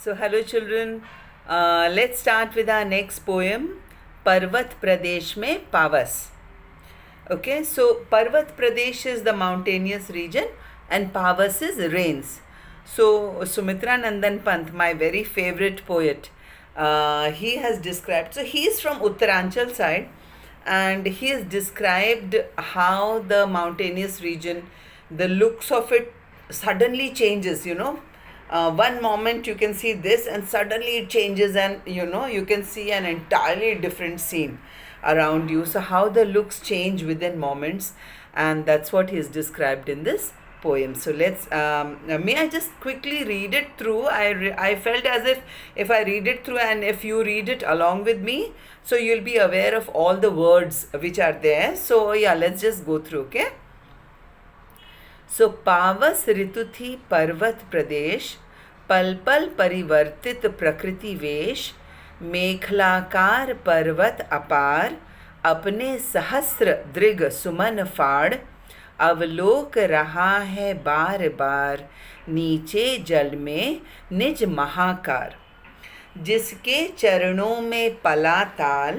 So, hello children. Let's start with our next poem, Parvat Pradesh mein Pavas. Okay, so Parvat Pradesh is the mountainous region and Pavas is rains. So, Sumitra Nandan Pant, my very favorite poet, he has described, so he is from Uttaranchal side, and he has described how the mountainous region, the looks of it suddenly changes, one moment you can see this and suddenly it changes, and you can see an entirely different scene around you. So how the looks change within moments, and that's what is described in this poem. So let's may I just quickly read it through. I felt as if I read it through and if you read it along with me, so you'll be aware of all the words which are there. So yeah, let's just go through. Okay, सो पावस ऋतु थी पर्वत प्रदेश, पल पल परिवर्तित प्रकृति वेश, मेखलाकार पर्वत अपार, अपने सहस्र दृग सुमन फाड़, अवलोक रहा है बार बार, नीचे जल में निज महाकार, जिसके चरणों में पला ताल,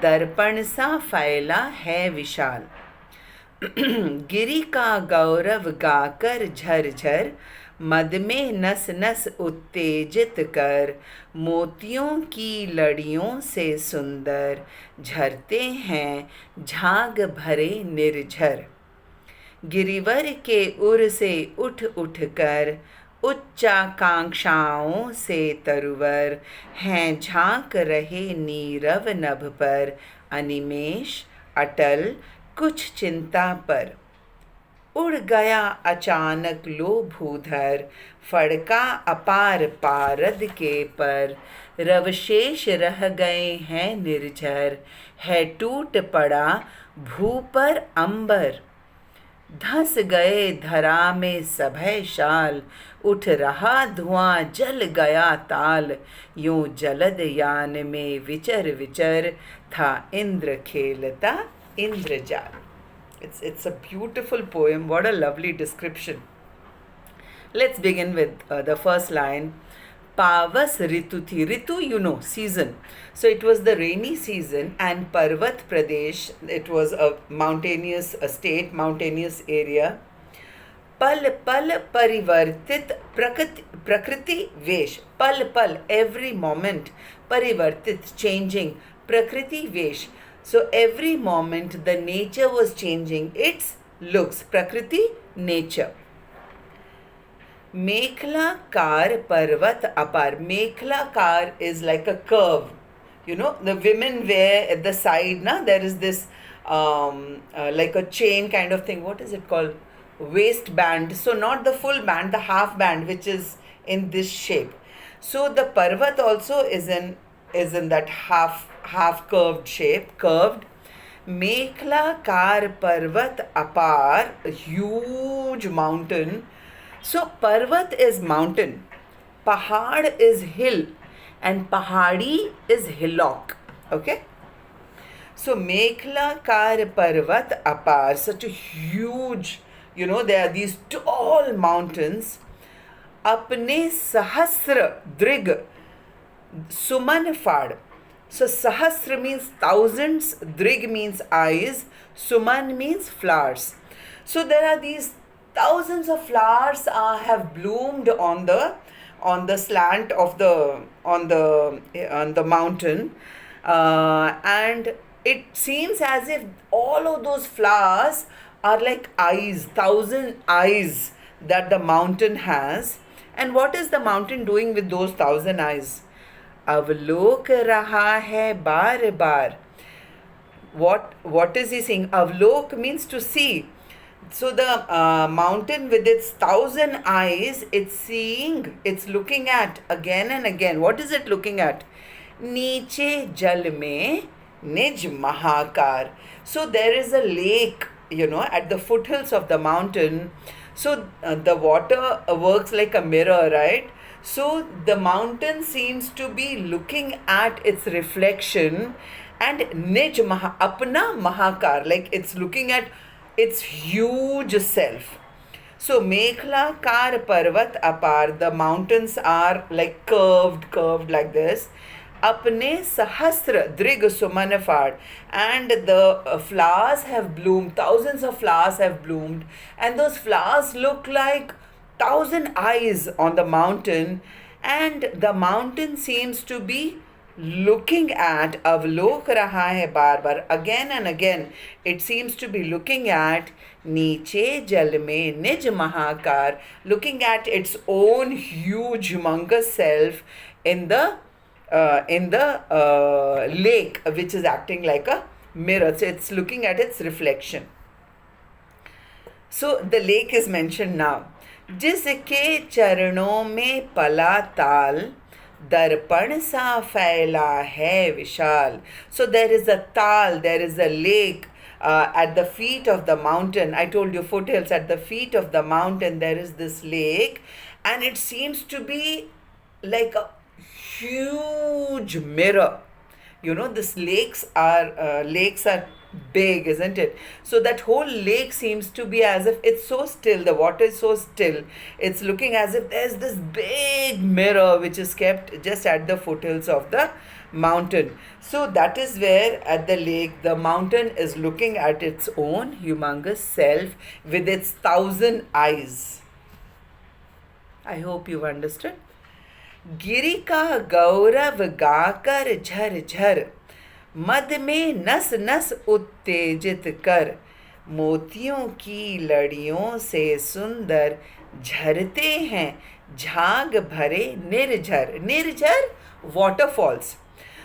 दर्पण सा फैला है विशाल, गिरि का गौरव गाकर झरझर, मद में नस नस उत्तेजित कर, मोतियों की लड़ियों से सुंदर, झरते हैं झाग भरे निर्झर, गिरिवर के उर से उठ उठ कर, उच्चाकांक्षाओं से तरुवर, हैं झांक रहे नीरव नभ पर, अनिमेष अटल कुछ चिंता पर, उड़ गया अचानक लो भूधर, फड़का अपार पारद के पर, रवशेष रह गए हैं निर्झर, है टूट पड़ा भू पर अंबर, धंस गए धरा में सभय शाल, उठ रहा धुआं जल गया ताल, यूं जलद यान में विचर विचर, था इंद्र खेलता इंद्रजाल. It's a beautiful poem. What a lovely description. Let's begin with the first line. Pavas Ritu thi. Ritu, season. So it was the rainy season, and Parvat Pradesh, it was a mountainous state, mountainous area. Pal pal parivartit prakriti vesh. Pal pal, every moment. Parivartit, changing. Prakriti vesh. So every moment the nature was changing its looks. Prakriti, nature. Mekhla kar parvat apar. Mekhla kar is like a curve. The women wear at the side, there is this like a chain kind of thing. What is it called? Waistband. So not the full band, the half band, which is in this shape. So the parvat also is in that half curved shape, curved. Mekhla kar parvat apar, a huge mountain. So parvat is mountain, pahad is hill, and pahadi is hillock. Okay. So Mekhla kar parvat apar, such a huge, there are these tall mountains. Apne sahasra drig suman fad. So sahasra means thousands, drig means eyes, suman means flowers. So there are these thousands of flowers have bloomed on the slant of on the mountain, and it seems as if all of those flowers are like eyes, thousand eyes that the mountain has. And what is the mountain doing with those thousand eyes? Avlok raha hai bar bar. What is he saying? Avlok means to see. So the mountain with its thousand eyes, it's looking at again and again. What is it looking at? Niche jal mein nij mahakar. So there is a lake, at the foothills of the mountain. So the water works like a mirror, right? So the mountain seems to be looking at its reflection, and nij apna mahakar, like it's looking at its huge self. So Mekhlakar Parvat apar, the mountains are like curved like this. Apne sahasra drig sumanafad, and the flowers have bloomed, thousands of flowers have bloomed, and those flowers look like thousand eyes on the mountain, and the mountain seems to be looking at, अवलोक रहा है बार बार, again and again it seems to be looking at नीचे जल में निज Mahakar, looking at its own huge humongous self in the lake, which is acting like a mirror. So it's looking at its reflection. So the lake is mentioned now. जिसके चरणों में पला ताल, दर्पण सा फैला है विशाल. So there is a tal, there is a lake at the feet of the mountain. I told you foothills. At the feet of the mountain there is this lake, and it seems to be like a huge mirror. You know, these lakes are big, isn't it? So that whole lake seems to be as if it's so still, the water is so still, it's looking as if there's this big mirror which is kept just at the foothills of the mountain. So that is where at the lake the mountain is looking at its own humongous self with its 1,000 eyes. I hope you've understood. गिरी का गौरव गाकर झर झर, मद में नस नस उत्तेजित कर, मोतियों की लड़ियों से सुंदर झरते हैं झाग भरे निर्झर. निर्झर, waterfalls.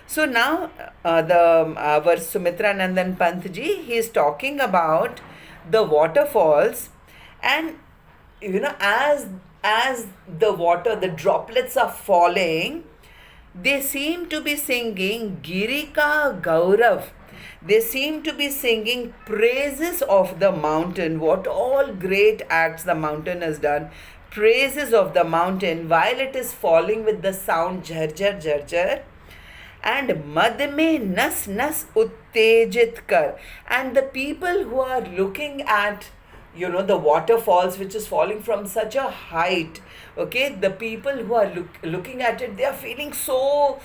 So now our Sumitra Nandan Pant ji, he is talking about the waterfalls, and you know, as the water, the droplets are falling, they seem to be singing Girika Gaurav. They seem to be singing praises of the mountain, what all great acts the mountain has done, praises of the mountain while it is falling with the sound jharjar jharjar. And mad mein nas nas uttejit kar. And the people who are looking at, you know, the waterfalls which is falling from such a height, okay, the people who are looking at it, they are feeling so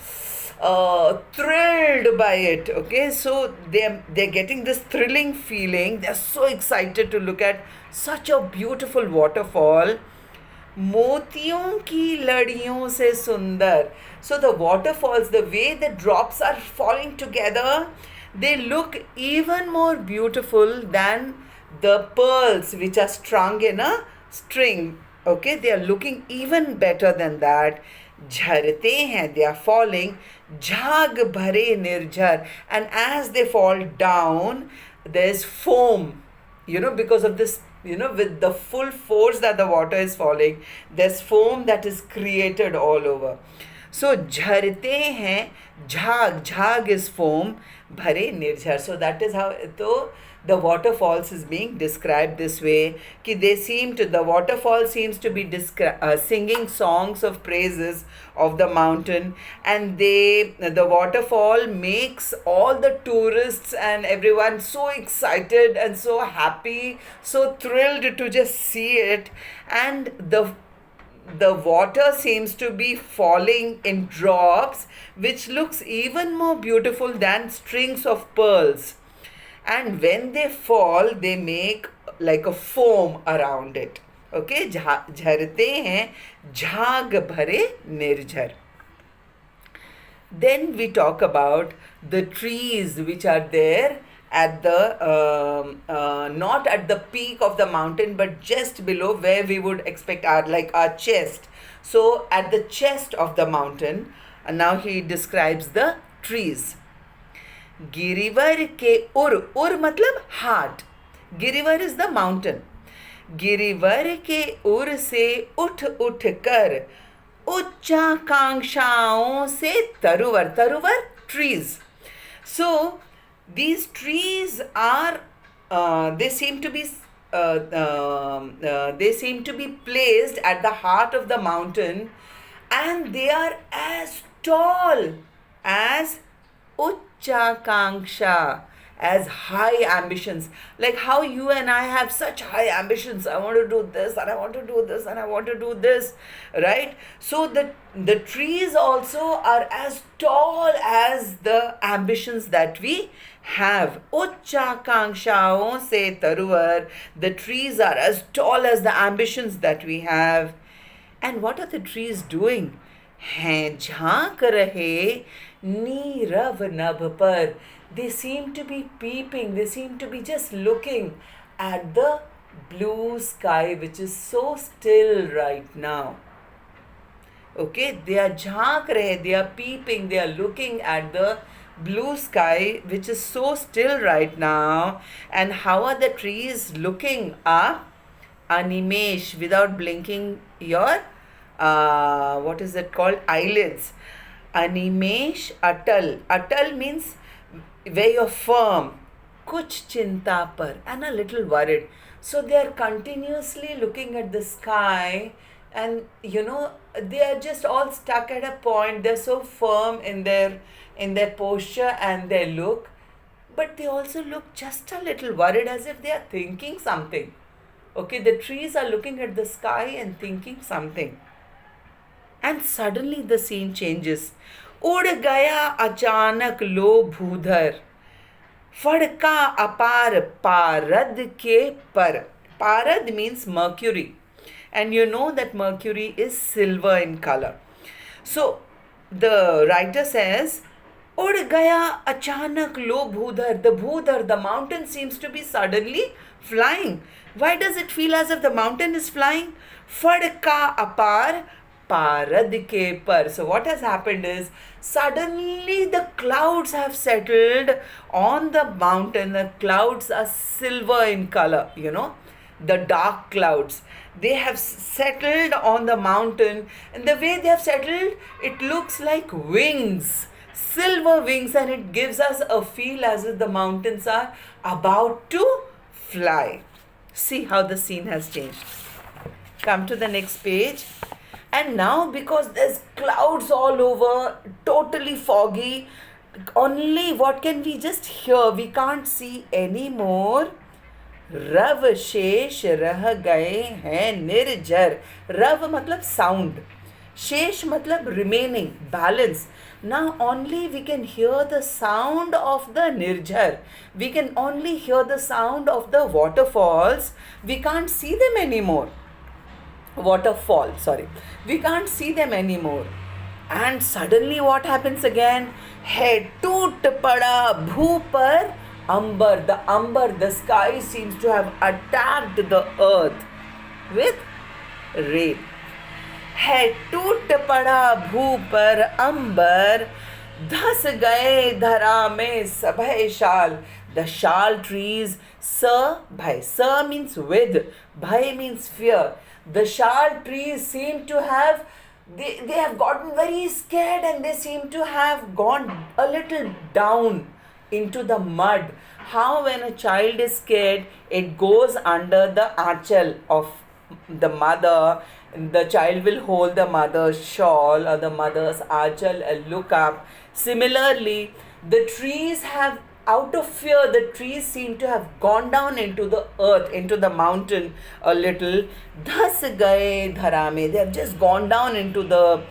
thrilled by it, okay. So they're getting this thrilling feeling, they're so excited to look at such a beautiful waterfall. मोतियों की लड़ियों से सुंदर. So the waterfalls, the way the drops are falling together, they look even more beautiful than the pearls which are strung in a string. Okay, they are looking even better than that. झरते हैं, they are falling. झाग भरे निर्झर, and as they fall down, there's foam. You know, because of this, you know, with the full force that the water is falling, there's foam that is created all over. So झरते हैं, झाग, झाग is foam, भरे निर्झर. So that is how the waterfalls is being described this way. Ki they seem to, the waterfall seems to be singing songs of praises of the mountain, and the waterfall makes all the tourists and everyone so excited and so happy, so thrilled to just see it. And the water seems to be falling in drops, which looks even more beautiful than strings of pearls. And when they fall, they make like a foam around it. Okay, झरते हैं झाग भरे निर्झर. Then we talk about the trees which are there at the not at the peak of the mountain, but just below, where we would expect our chest. So at the chest of the mountain, and now he describes the trees. Girivar के उर मतलब heart. Girivar is the mountain. Girivar के उर से उठ उठ कर, उच्चाकांक्षाओं से तरुवर. तरुवर, trees. So these trees are they seem to be placed at the heart of the mountain, and they are as tall as Uchakanksha, as high ambitions. Like how you and I have such high ambitions. I want to do this and I want to do this and I want to do this, right? So the trees also are as tall as the ambitions that we have. Uchchakankshaon se taruvar. The trees are as tall as the ambitions that we have. And what are the trees doing? हैं झांक रहे नीरव नभ पर. They seem to be peeping, they seem to be just looking at the blue sky which is so still right now. Okay, they are झांक रहे, they are peeping, they are looking at the blue sky which is so still right now. And how are the trees looking up? Animesh, without blinking your what is it called, eyelids. Animesh atal. Atal means where you're firm. Kuch chinta par, and a little worried. So they are continuously looking at the sky, and they are just all stuck at a point. They're so firm in their posture and their look, but they also look just a little worried, as if they are thinking something. Okay, the trees are looking at the sky and thinking something. And suddenly the scene changes. उड़ गया अचानक लो भूधर, फड़का अपार पारद के पर. Parad means mercury, and you know that mercury is silver in color. So the writer says, उड़ गया अचानक लो भूधर. The bhudhar, the mountain, seems to be suddenly flying. Why does it feel as if the mountain is flying? फड़का अपार parad ke par. So what has happened is, suddenly the clouds have settled on the mountain. The clouds are silver in color, the dark clouds. They have settled on the mountain, and the way they have settled, it looks like wings, silver wings, and it gives us a feel as if the mountains are about to fly. See how the scene has changed. Come to the next page. And now, because there's clouds all over, totally foggy, only what can we just hear? We can't see anymore. Rav shesh rah gaye hain nirjar. Rav matlab sound. Shesh matlab remaining, balance. Now only we can hear the sound of the nirjar. We can only hear the sound of the waterfalls. We can't see them anymore. Waterfall, sorry. We can't see them anymore. And suddenly what happens again? Hai toot pada bhu par ambar. The ambar, the sky, seems to have attacked the earth with rain. Hai toot pada bhu par ambar. Dhas gaye dhara mein sabhay shal. The shal trees, sir, bhai. Sir means with, bhai means fear. The shal trees seem to have, they have gotten very scared, and they seem to have gone a little down into the mud. How when a child is scared, it goes under the aanchal of the mother. The child will hold the mother's shawl or the mother's aanchal and look up. Similarly, the trees have, out of fear, the trees seem to have gone down into the earth, into the mountain a little. Dhas gaye dharame. They have just gone down into the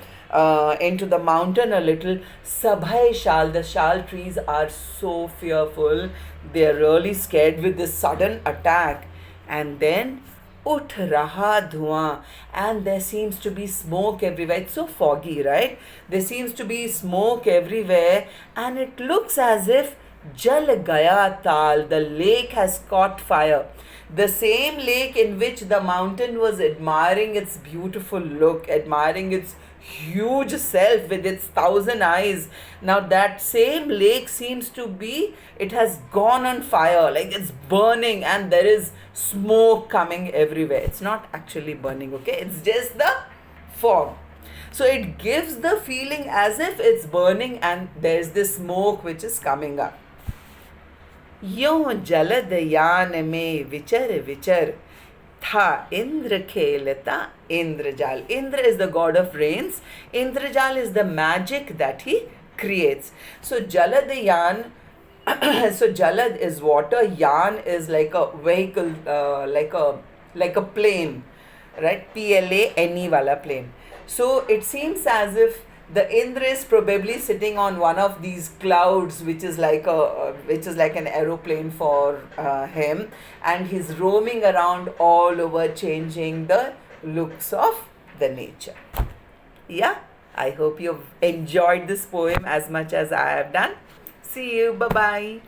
mountain a little. Sabhay shal. The shal trees are so fearful. They are really scared with this sudden attack. And then ut raha dhua, and there seems to be smoke everywhere. It's so foggy, right? There seems to be smoke everywhere, and it looks as if Jal Gaya Tal, the lake has caught fire. The same lake in which the mountain was admiring its beautiful look, admiring its huge self with its 1,000 eyes. Now that same lake seems to be, it has gone on fire, like it's burning, and there is smoke coming everywhere. It's not actually burning, okay? It's just the fog. So it gives the feeling as if it's burning and there's this smoke which is coming up. यों जलद यान में विचर विचर था इंद्र खेलता इंद्रजाल. Indra is the god of rains. Indrajal is the magic that he creates. So Jaladayan, So Jalad is water, Yan is like a vehicle, like a plane, right? PLANE wala plane. So it seems as if the Indra is probably sitting on one of these clouds, which is like an aeroplane for him, and he's roaming around all over, changing the looks of the nature. Yeah, I hope you've enjoyed this poem as much as I have done. See you. Bye bye.